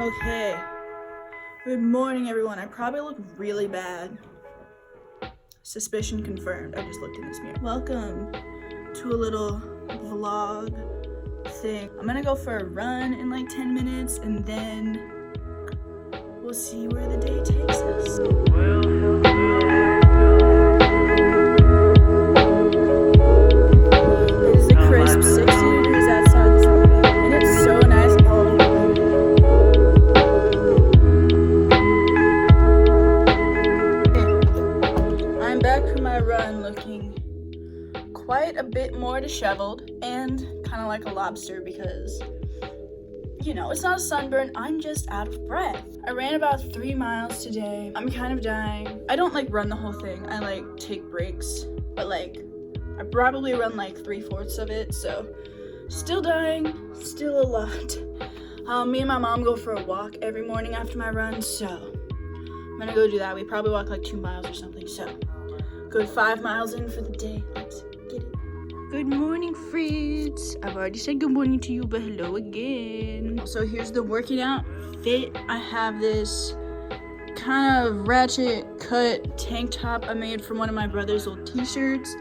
Okay. Good morning, everyone. I probably look really bad. Suspicion confirmed. I just looked in this mirror. Welcome to a little vlog thing. I'm gonna go for a run in like 10 minutes and then we'll see where the day takes us. It is a crisp 60 degrees outside this morning and it's so nice. I'm back from my run looking quite a bit more disheveled and kind of like a lobster because, you know, it's not a sunburn, I'm just out of breath. I ran about 3 miles today. I'm kind of dying. I don't like run the whole thing. I like take breaks, but like I probably run like 3/4 of it, so still dying, still a lot. Me and my mom go for a walk every morning after my run, so I'm gonna go do that. We probably walk like 2 miles or something, so good 5 miles in for the day. Let's get it. Good morning, Fritz. I've already said good morning to you, but hello again. So here's the working out fit. I have this kind of ratchet cut tank top I made from one of my brother's old t-shirts.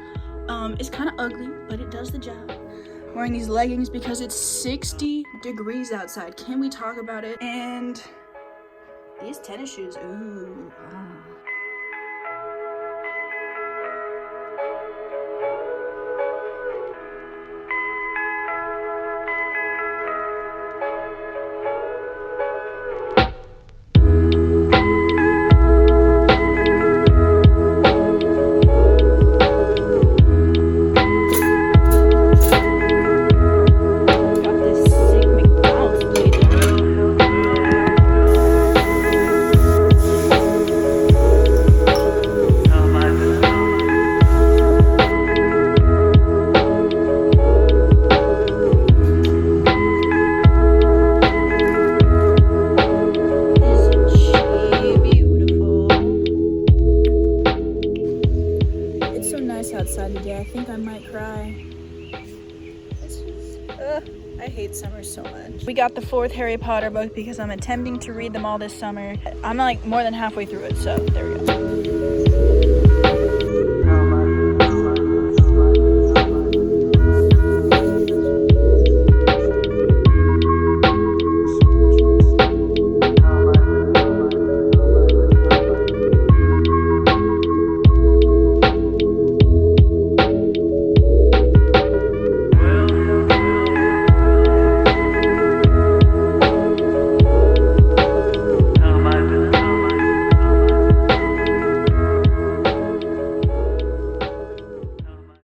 It's kind of ugly, but it does the job. I'm wearing these leggings because it's 60 degrees outside. Can we talk about it? And these tennis shoes, ooh, outside today. I think I might cry. I hate summer so much. We got the 4th Harry Potter book because I'm attempting to read them all this summer. I'm like more than halfway through it, so there we go.